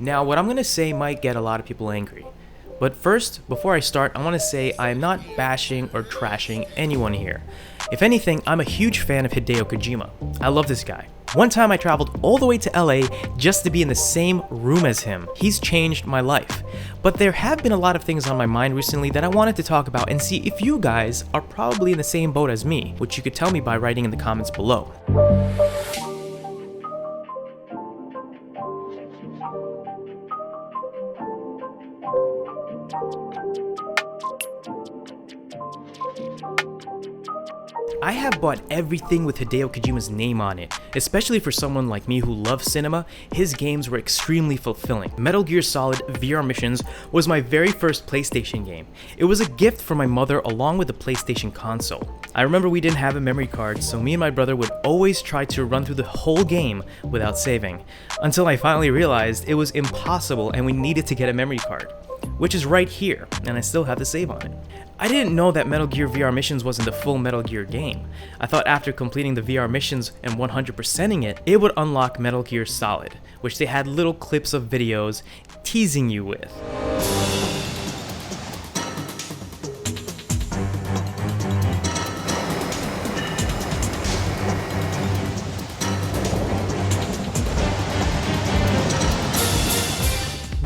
Now, what I'm gonna say might get a lot of people angry. But first, before I start, I want to say I am not bashing or trashing anyone here. If anything, I'm a huge fan of Hideo Kojima. I love this guy. One time I traveled all the way to LA just to be in the same room as him. He's changed my life. But there have been a lot of things on my mind recently that I wanted to talk about and see if you guys are probably in the same boat as me, which you could tell me by writing in the comments below. I have bought everything with Hideo Kojima's name on it. Especially for someone like me who loves cinema, his games were extremely fulfilling. Metal Gear Solid VR Missions was my very first PlayStation game. It was a gift from my mother along with the PlayStation console. I remember we didn't have a memory card, so me and my brother would always try to run through the whole game without saving. Until I finally realized it was impossible and we needed to get a memory card, which is right here, and I still have the save on it. I didn't know that Metal Gear VR Missions wasn't the full Metal Gear game. I thought after completing the VR Missions and 100%ing it, it would unlock Metal Gear Solid, which they had little clips of videos teasing you with.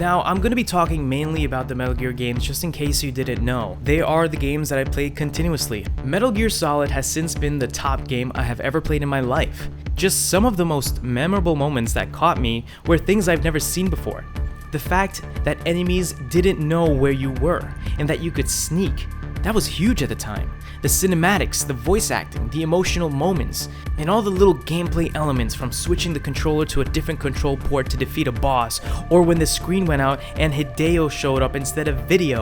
Now, I'm going to be talking mainly about the Metal Gear games just in case you didn't know. They are the games that I played continuously. Metal Gear Solid has since been the top game I have ever played in my life. Just some of the most memorable moments that caught me were things I've never seen before. The fact that enemies didn't know where you were and that you could sneak. That was huge at the time. The cinematics, the voice acting, the emotional moments, and all the little gameplay elements from switching the controller to a different control port to defeat a boss, or when the screen went out and Hideo showed up instead of video.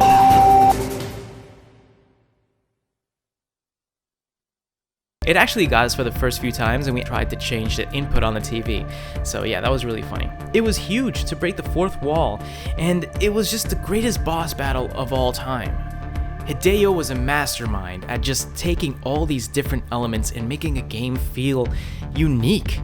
It actually got us for the first few times and we tried to change the input on the TV. So yeah, that was really funny. It was huge to break the fourth wall, and it was just the greatest boss battle of all time. Hideo was a mastermind at just taking all these different elements and making a game feel unique.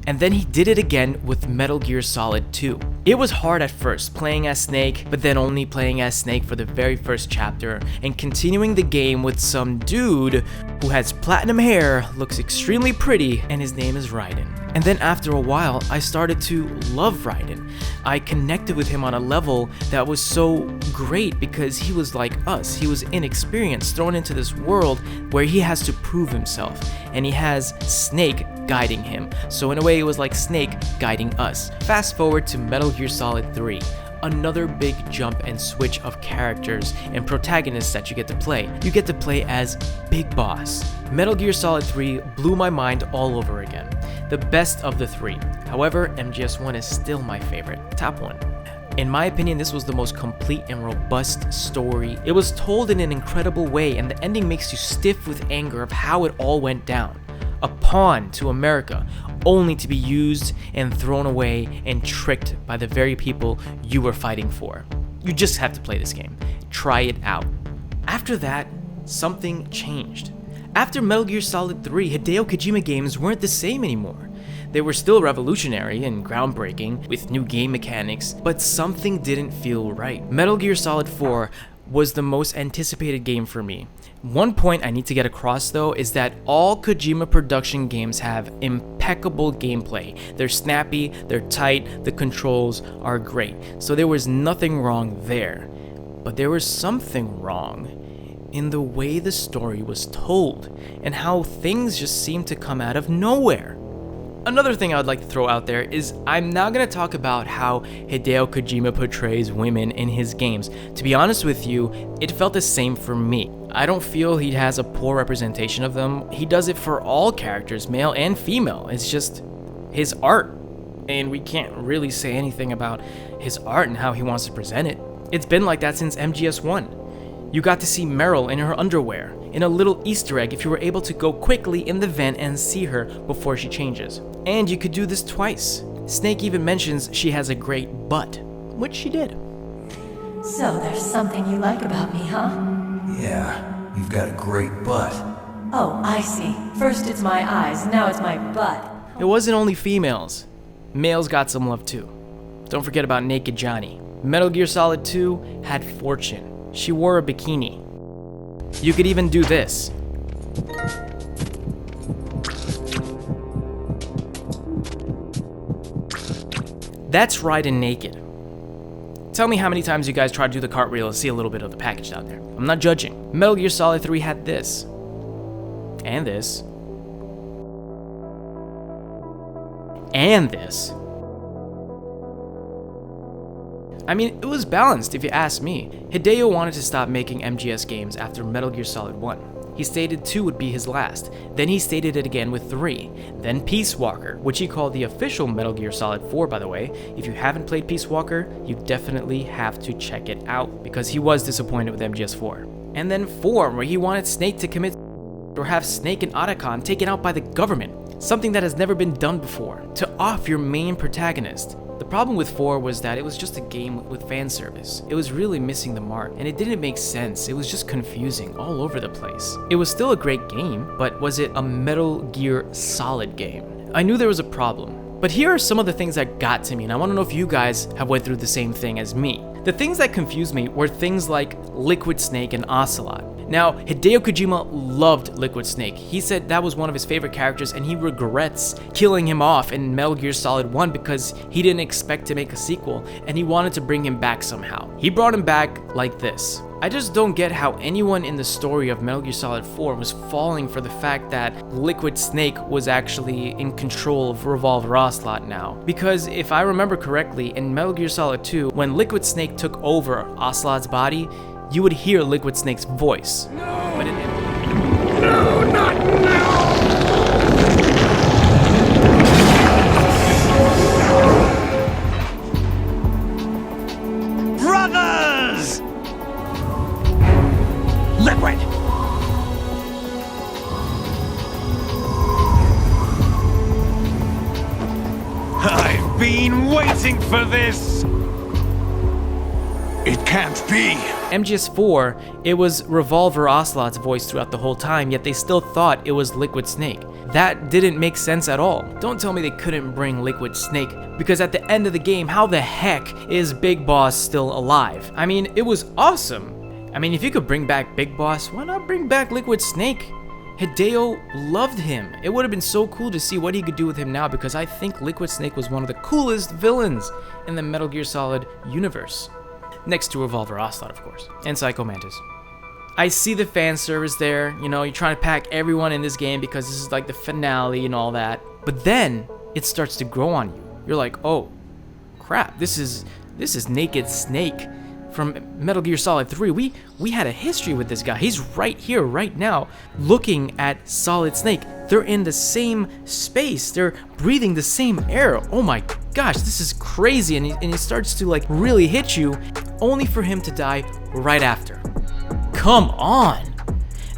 And then he did it again with Metal Gear Solid 2. It was hard at first, playing as Snake, but then only playing as Snake for the very first chapter, and continuing the game with some dude who has platinum hair, looks extremely pretty, and his name is Raiden. And then after a while, I started to love Raiden. I connected with him on a level that was so great because he was like us. He was inexperienced, thrown into this world where he has to prove himself, and he has Snake guiding him. So in a way, it was like Snake guiding us. Fast forward to Metal Gear Solid 3. Another big jump and switch of characters and protagonists that you get to play. You get to play as Big Boss. Metal Gear Solid 3 blew my mind all over again. The best of the three. However, MGS1 is still my favorite, top one. In my opinion, this was the most complete and robust story. It was told in an incredible way, and the ending makes you stiff with anger of how it all went down. A pawn to America, only to be used and thrown away and tricked by the very people you were fighting for. You just have to play this game. Try it out. After that, something changed. After Metal Gear Solid 3, Hideo Kojima games weren't the same anymore. They were still revolutionary and groundbreaking with new game mechanics, but something didn't feel right. Metal Gear Solid 4 was the most anticipated game for me. One point I need to get across though is that all Kojima production games have impeccable gameplay. They're snappy, they're tight, the controls are great. So there was nothing wrong there. But there was something wrong in the way the story was told and how things just seemed to come out of nowhere. Another thing I would like to throw out there is I'm now going to talk about how Hideo Kojima portrays women in his games. To be honest with you, it felt the same for me. I don't feel he has a poor representation of them. He does it for all characters, male and female. It's just his art, and we can't really say anything about his art and how he wants to present it. It's been like that since MGS1. You got to see Meryl in her underwear, in a little Easter egg if you were able to go quickly in the vent and see her before she changes. And you could do this twice. Snake even mentions she has a great butt, which she did. So there's something you like about me, huh? Yeah, you've got a great butt. Oh, I see. First it's my eyes, now it's my butt. It wasn't only females. Males got some love too. Don't forget about Naked Johnny. Metal Gear Solid 2 had Fortune. She wore a bikini. You could even do this. That's riding naked. Tell me how many times you guys tried to do the cartwheel and see a little bit of the package down there. I'm not judging. Metal Gear Solid 3 had this. And this. And this. I mean, it was balanced if you ask me. Hideo wanted to stop making MGS games after Metal Gear Solid 1. He stated 2 would be his last, then he stated it again with 3, then Peace Walker, which he called the official Metal Gear Solid 4 by the way. If you haven't played Peace Walker, you definitely have to check it out, because he was disappointed with MGS 4. And then 4, where he wanted Snake to commit or have Snake and Otacon taken out by the government, something that has never been done before, to off your main protagonist. The problem with 4 was that it was just a game with fan service. It was really missing the mark, and it didn't make sense. It was just confusing all over the place. It was still a great game, but was it a Metal Gear Solid game? I knew there was a problem. But here are some of the things that got to me, and I want to know if you guys have went through the same thing as me. The things that confused me were things like Liquid Snake and Ocelot. Now, Hideo Kojima loved Liquid Snake. He said that was one of his favorite characters, and he regrets killing him off in Metal Gear Solid 1 because he didn't expect to make a sequel, and he wanted to bring him back somehow. He brought him back like this. I just don't get how anyone in the story of Metal Gear Solid 4 was falling for the fact that Liquid Snake was actually in control of Revolver Ocelot now. Because if I remember correctly, in Metal Gear Solid 2, when Liquid Snake took over Ocelot's body, you would hear Liquid Snake's voice. No! But no, not now! Brothers! Liquid! I've been waiting for this! It can't be! MGS4, it was Revolver Ocelot's voice throughout the whole time, yet they still thought it was Liquid Snake. That didn't make sense at all. Don't tell me they couldn't bring Liquid Snake, because at the end of the game, how the heck is Big Boss still alive? I mean, it was awesome. I mean, if you could bring back Big Boss, why not bring back Liquid Snake? Hideo loved him. It would have been so cool to see what he could do with him now, because I think Liquid Snake was one of the coolest villains in the Metal Gear Solid universe. Next to Revolver Ocelot, of course, and Psycho Mantis. I see the fan service there, you know, you're trying to pack everyone in this game because this is like the finale and all that. But then it starts to grow on you. You're like, oh, crap, this is Naked Snake from Metal Gear Solid 3. We had a history with this guy. He's right here, right now, looking at Solid Snake. They're in the same space. They're breathing the same air. Oh my gosh, this is crazy. And he starts to like really hit you, only for him to die right after. Come on.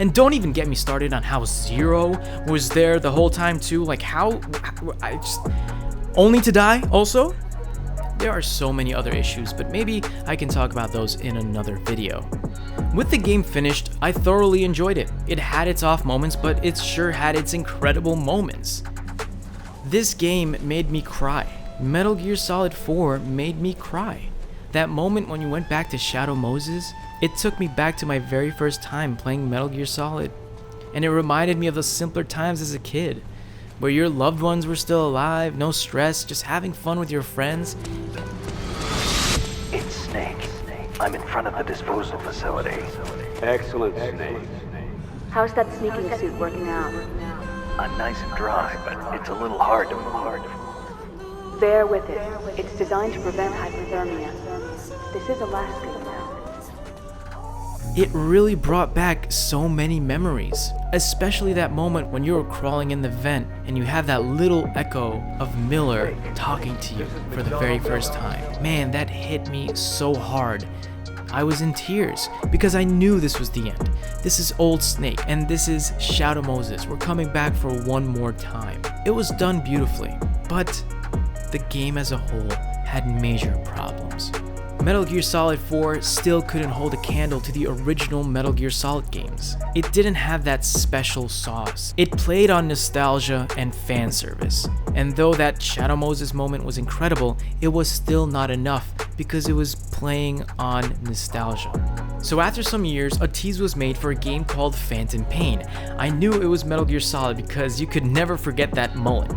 And don't even get me started on how Zero was there the whole time too. Like I just only to die also? There are so many other issues, but maybe I can talk about those in another video. With the game finished, I thoroughly enjoyed it. It had its off moments, but it sure had its incredible moments. This game made me cry. Metal Gear Solid 4 made me cry. That moment when you went back to Shadow Moses, it took me back to my very first time playing Metal Gear Solid. And it reminded me of the simpler times as a kid, where your loved ones were still alive, no stress, just having fun with your friends. It's Snake. I'm in front of the disposal facility. Excellent, Snake. How's that sneaking suit working out? I'm nice and dry, but it's a little hard to move. Bear with it. It's designed to prevent hypothermia. This is Alaska now. It really brought back so many memories, especially that moment when you were crawling in the vent and you have that little echo of Miller talking to you for the very first time. Man, that hit me so hard. I was in tears because I knew this was the end. This is Old Snake and this is Shadow Moses. We're coming back for one more time. It was done beautifully, but the game as a whole had major problems. Metal Gear Solid 4 still couldn't hold a candle to the original Metal Gear Solid games. It didn't have that special sauce. It played on nostalgia and fan service. And though that Shadow Moses moment was incredible, it was still not enough because it was playing on nostalgia. So after some years, a tease was made for a game called Phantom Pain. I knew it was Metal Gear Solid because you could never forget that mullet.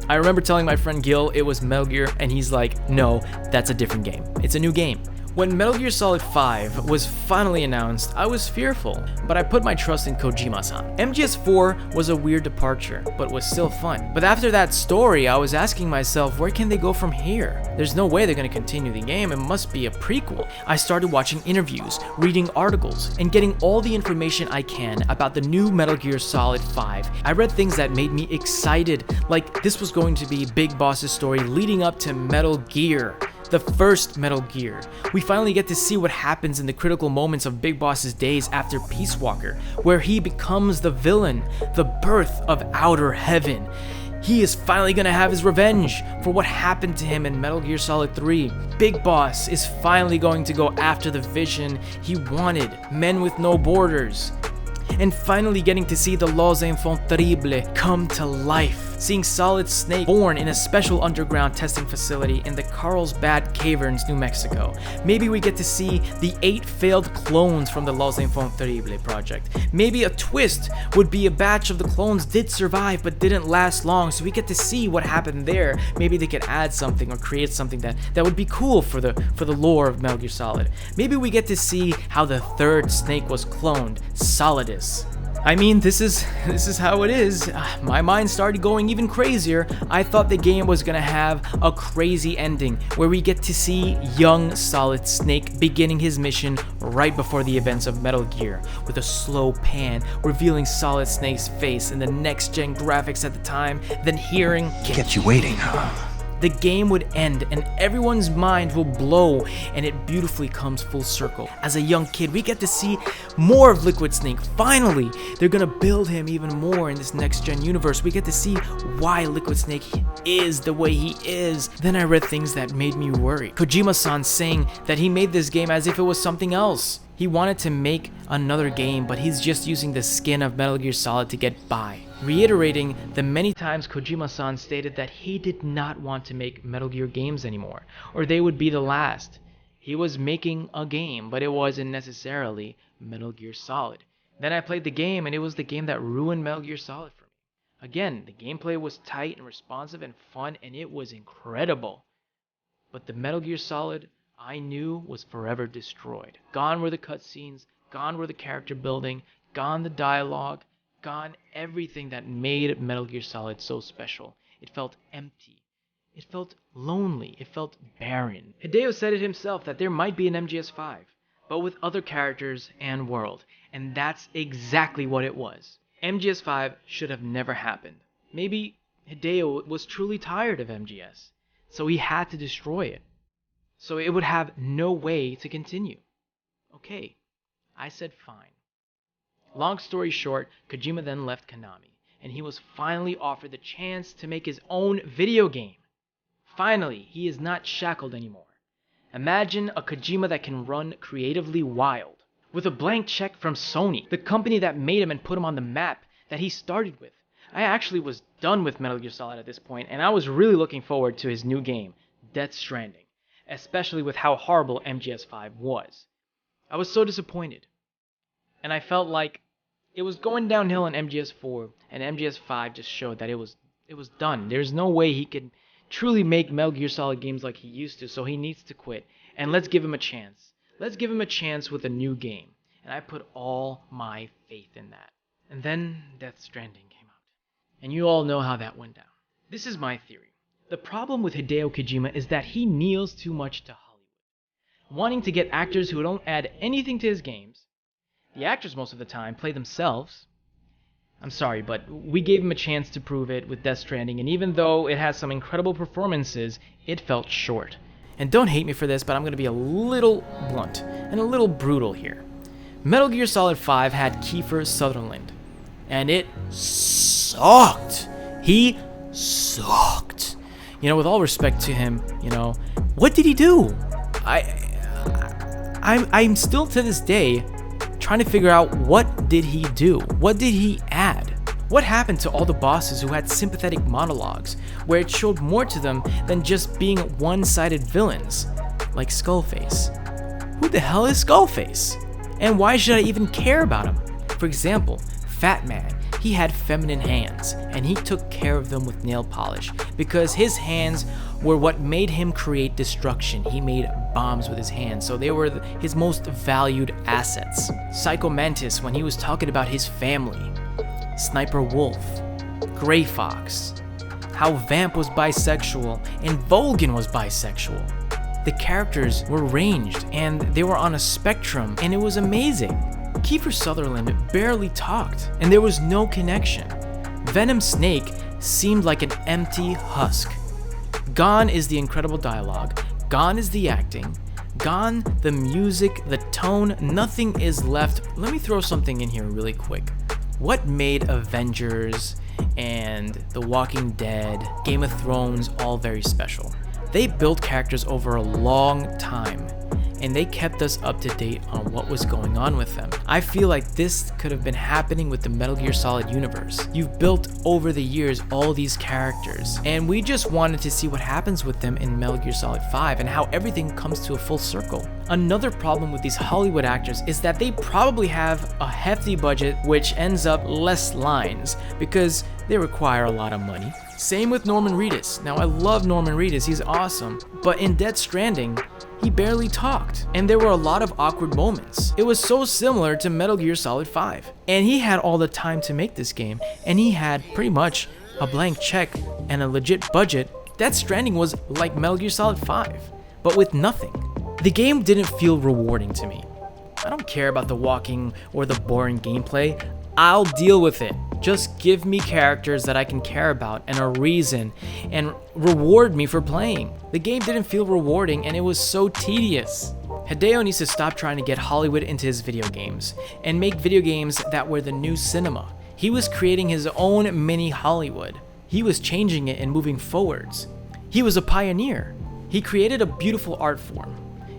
I remember telling my friend Gil it was Metal Gear, and he's like, no, that's a different game. It's a new game. When Metal Gear Solid 5 was finally announced, I was fearful, but I put my trust in Kojima-san. MGS4 was a weird departure, but was still fun. But after that story, I was asking myself, where can they go from here? There's no way they're gonna continue the game, it must be a prequel. I started watching interviews, reading articles, and getting all the information I can about the new Metal Gear Solid 5. I read things that made me excited, like this was going to be Big Boss's story leading up to Metal Gear. The first Metal Gear. We finally get to see what happens in the critical moments of Big Boss's days after Peace Walker, where he becomes the villain, the birth of Outer Heaven. He is finally gonna have his revenge for what happened to him in Metal Gear Solid 3. Big Boss is finally going to go after the vision he wanted, Men with No Borders. And finally getting to see the Les Enfants Terribles come to life. Seeing Solid Snake born in a special underground testing facility in the Carlsbad Caverns, New Mexico. Maybe we get to see the 8 failed clones from the Les Enfants Terribles project. Maybe a twist would be a batch of the clones did survive but didn't last long, so we get to see what happened there. Maybe they could add something or create something that would be cool for the lore of Metal Gear Solid. Maybe we get to see how the 3rd Snake was cloned, Solidus. I mean, this is how it is. My mind started going even crazier. I thought the game was gonna have a crazy ending where we get to see young Solid Snake beginning his mission right before the events of Metal Gear, with a slow pan revealing Solid Snake's face in the next-gen graphics at the time, then hearing Kept you waiting, huh? the game would end and everyone's mind will blow, and it beautifully comes full circle. As a young kid, we get to see more of Liquid Snake. Finally, they're gonna build him even more in this next-gen universe. We get to see why Liquid Snake is the way he is. Then I read things that made me worry. Kojima-san saying that he made this game as if it was something else. He wanted to make another game, but he's just using the skin of Metal Gear Solid to get by. Reiterating the many times Kojima-san stated that he did not want to make Metal Gear games anymore, or they would be the last. He was making a game, but it wasn't necessarily Metal Gear Solid. Then I played the game, and it was the game that ruined Metal Gear Solid for me. Again, the gameplay was tight and responsive and fun, and it was incredible. But the Metal Gear Solid I knew was forever destroyed. Gone were the cutscenes, gone were the character building, gone the dialogue, gone everything that made Metal Gear Solid so special. It felt empty. It felt lonely. It felt barren. Hideo said it himself that there might be an MGS5, but with other characters and world, and that's exactly what it was. MGS5 should have never happened. Maybe Hideo was truly tired of MGS, so he had to destroy it. So it would have no way to continue. Okay, I said fine. Long story short, Kojima then left Konami, and he was finally offered the chance to make his own video game. Finally, he is not shackled anymore. Imagine a Kojima that can run creatively wild, with a blank check from Sony, the company that made him and put him on the map that he started with. I actually was done with Metal Gear Solid at this point, and I was really looking forward to his new game, Death Stranding. Especially with how horrible MGS5 was. I was so disappointed. And I felt like it was going downhill in MGS4, and MGS5 just showed that it was done. There's no way he could truly make Metal Gear Solid games like he used to, so he needs to quit. And let's give him a chance. Let's give him a chance with a new game. And I put all my faith in that. And then Death Stranding came out. And you all know how that went down. This is my theory. The problem with Hideo Kojima is that he kneels too much to Hollywood, wanting to get actors who don't add anything to his games. The actors most of the time play themselves. I'm sorry, but we gave him a chance to prove it with Death Stranding, and even though it has some incredible performances, it felt short. And don't hate me for this, but I'm going to be a little blunt and a little brutal here. Metal Gear Solid 5 had Kiefer Sutherland, and it sucked. He sucked. You know, with all respect to him, you know, what did he do? I'm still to this day trying to figure out, what did he do? What did he add? What happened to all the bosses who had sympathetic monologues, where it showed more to them than just being one-sided villains, like Skullface? Who the hell is Skullface? And why should I even care about him? For example, Fat Man, he had feminine hands, and he took care of them with nail polish, because his hands were what made him create destruction. He made bombs with his hands, so they were his most valued assets. Psycho Mantis, when he was talking about his family. Sniper Wolf, Grey Fox, how Vamp was bisexual and Volgan was bisexual. The characters were ranged and they were on a spectrum, and it was amazing. Kiefer Sutherland barely talked and there was no connection. Venom Snake seemed like an empty husk. Gone is the incredible dialogue, gone is the acting, gone the music, the tone, nothing is left. Let me throw something in here really quick. What made Avengers and The Walking Dead, Game of Thrones all very special? They built characters over a long time, and they kept us up to date on what was going on with them. I feel like this could have been happening with the Metal Gear Solid universe. You've built over the years all these characters, and we just wanted to see what happens with them in Metal Gear Solid 5 and how everything comes to a full circle. Another problem with these Hollywood actors is that they probably have a hefty budget, which ends up less lines because they require a lot of money. Same with Norman Reedus. Now, I love Norman Reedus, he's awesome, but in Death Stranding, he barely talked, and there were a lot of awkward moments. It was so similar to Metal Gear Solid 5, and he had all the time to make this game, and he had pretty much a blank check and a legit budget. Death Stranding was like Metal Gear Solid 5, but with nothing. The game didn't feel rewarding to me. I don't care about the walking or the boring gameplay. I'll deal with it. Just give me characters that I can care about and a reason, and reward me for playing. The game didn't feel rewarding and it was so tedious. Hideo needs to stop trying to get Hollywood into his video games and make video games that were the new cinema. He was creating his own mini Hollywood. He was changing it and moving forwards. He was a pioneer. He created a beautiful art form.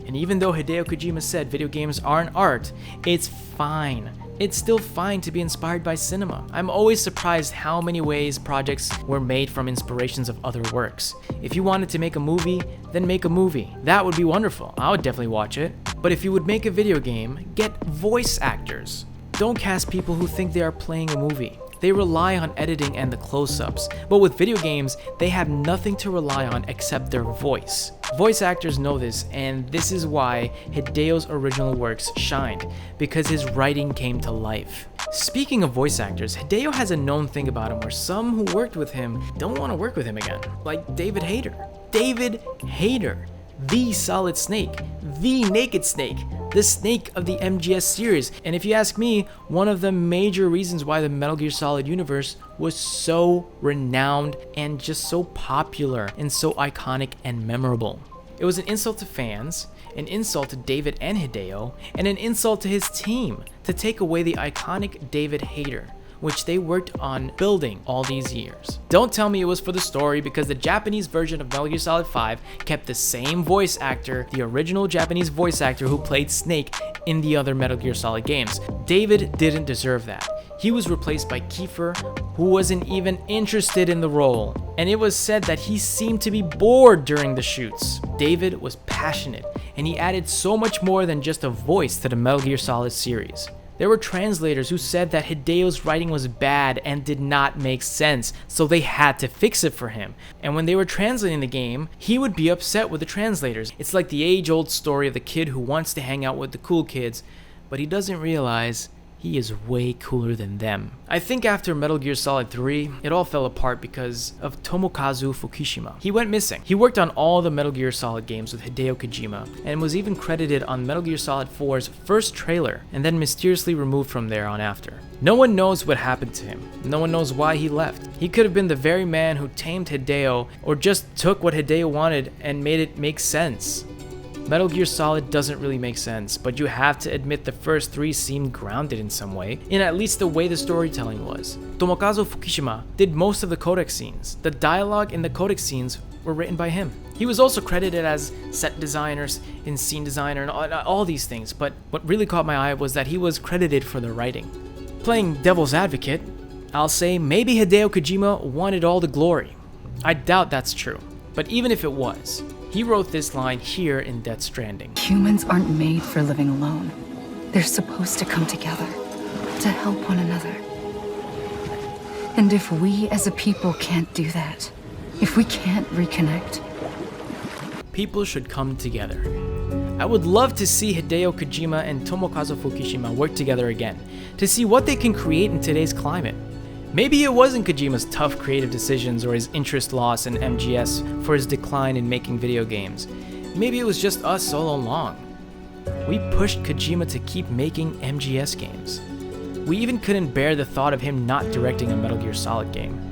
And even though Hideo Kojima said video games aren't art, it's fine. It's still fine to be inspired by cinema. I'm always surprised how many ways projects were made from inspirations of other works. If you wanted to make a movie, then make a movie. That would be wonderful. I would definitely watch it. But if you would make a video game, get voice actors. Don't cast people who think they are playing a movie. They rely on editing and the close-ups, but with video games, they have nothing to rely on except their voice. Voice actors know this, and this is why Hideo's original works shined, because his writing came to life. Speaking of voice actors, Hideo has a known thing about him where some who worked with him don't want to work with him again, like David Hayter. David Hayter, the Solid Snake, the Naked Snake, the Snake of the MGS series. And if you ask me, one of the major reasons why the Metal Gear Solid universe was so renowned and just so popular and so iconic and memorable. It was an insult to fans, an insult to David and Hideo, and an insult to his team to take away the iconic David Hayter, which they worked on building all these years. Don't tell me it was for the story, because the Japanese version of Metal Gear Solid 5 kept the same voice actor, the original Japanese voice actor who played Snake in the other Metal Gear Solid games. David didn't deserve that. He was replaced by Kiefer, who wasn't even interested in the role, and it was said that he seemed to be bored during the shoots. David was passionate, and he added so much more than just a voice to the Metal Gear Solid series. There were translators who said that Hideo's writing was bad and did not make sense, so they had to fix it for him. And when they were translating the game, he would be upset with the translators. It's like the age-old story of the kid who wants to hang out with the cool kids, but he doesn't realize he is way cooler than them. I think after Metal Gear Solid 3, it all fell apart because of Tomokazu Fukushima. He went missing. He worked on all the Metal Gear Solid games with Hideo Kojima and was even credited on Metal Gear Solid 4's first trailer and then mysteriously removed from there on after. No one knows what happened to him. No one knows why he left. He could have been the very man who tamed Hideo or just took what Hideo wanted and made it make sense. Metal Gear Solid doesn't really make sense, but you have to admit the first 3 seemed grounded in some way, in at least the way the storytelling was. Tomokazu Fukushima did most of the codec scenes. The dialogue in the codec scenes were written by him. He was also credited as set designer and scene designer and all these things, but what really caught my eye was that he was credited for the writing. Playing devil's advocate, I'll say maybe Hideo Kojima wanted all the glory. I doubt that's true, but even if it was, he wrote this line here in Death Stranding. Humans aren't made for living alone. They're supposed to come together, to help one another. And if we as a people can't do that, if we can't reconnect, people should come together. I would love to see Hideo Kojima and Tomokazu Fukushima work together again, to see what they can create in today's climate. Maybe it wasn't Kojima's tough creative decisions or his interest loss in MGS for his decline in making video games. Maybe it was just us all along. We pushed Kojima to keep making MGS games. We even couldn't bear the thought of him not directing a Metal Gear Solid game.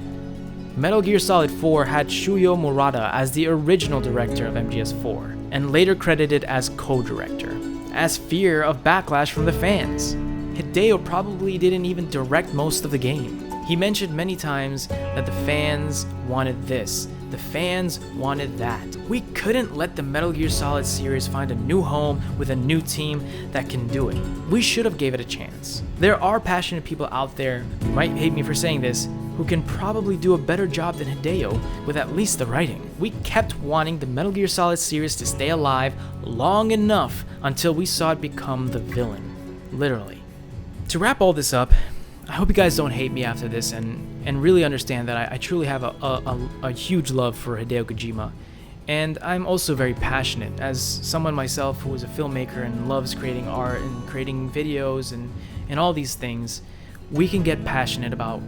Metal Gear Solid 4 had Shuyo Murata as the original director of MGS4, and later credited as co-director, as fear of backlash from the fans. Hideo probably didn't even direct most of the game. He mentioned many times that the fans wanted this, the fans wanted that. We couldn't let the Metal Gear Solid series find a new home with a new team that can do it. We should have gave it a chance. There are passionate people out there, who might hate me for saying this, who can probably do a better job than Hideo with at least the writing. We kept wanting the Metal Gear Solid series to stay alive long enough until we saw it become the villain, literally. To wrap all this up, I hope you guys don't hate me after this and really understand that I truly have a huge love for Hideo Kojima. And I'm also very passionate as someone myself who is a filmmaker and loves creating art and creating videos and all these things. We can get passionate about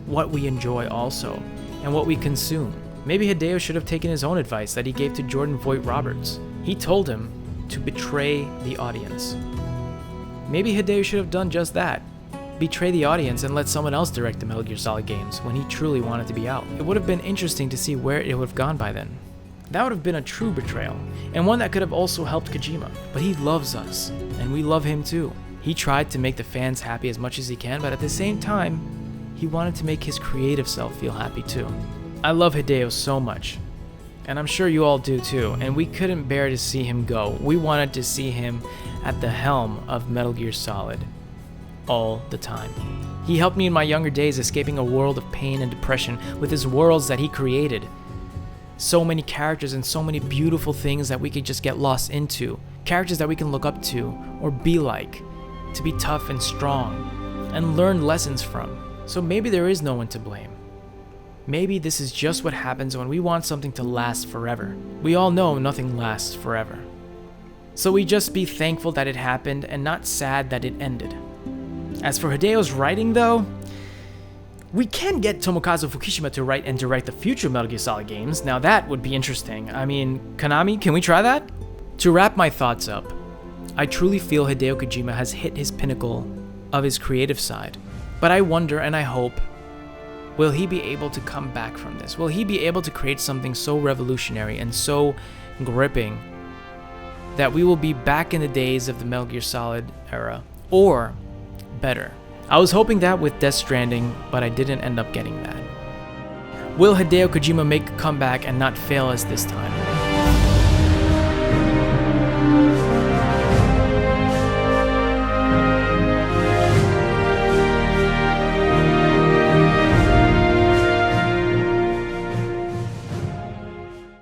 what we enjoy also and what we consume. Maybe Hideo should have taken his own advice that he gave to Jordan Voight Roberts. He told him to betray the audience. Maybe Hideo should have done just that. Betray the audience and let someone else direct the Metal Gear Solid games when he truly wanted to be out. It would have been interesting to see where it would have gone by then. That would have been a true betrayal, and one that could have also helped Kojima. But he loves us, and we love him too. He tried to make the fans happy as much as he can, but at the same time, he wanted to make his creative self feel happy too. I love Hideo so much, and I'm sure you all do too, and we couldn't bear to see him go. We wanted to see him at the helm of Metal Gear Solid all the time. He helped me in my younger days escaping a world of pain and depression with his worlds that he created. So many characters and so many beautiful things that we could just get lost into. Characters that we can look up to or be like, to be tough and strong and learn lessons from. So maybe there is no one to blame. Maybe this is just what happens when we want something to last forever. We all know nothing lasts forever. So we just be thankful that it happened and not sad that it ended. As for Hideo's writing though, we can get Tomokazu Fukushima to write and direct the future Metal Gear Solid games. Now that would be interesting. I mean, Konami, can we try that? To wrap my thoughts up, I truly feel Hideo Kojima has hit his pinnacle of his creative side. But I wonder and I hope, will he be able to come back from this? Will he be able to create something so revolutionary and so gripping that we will be back in the days of the Metal Gear Solid era? Or better. I was hoping that with Death Stranding, but I didn't end up getting that. Will Hideo Kojima make a comeback and not fail us this time?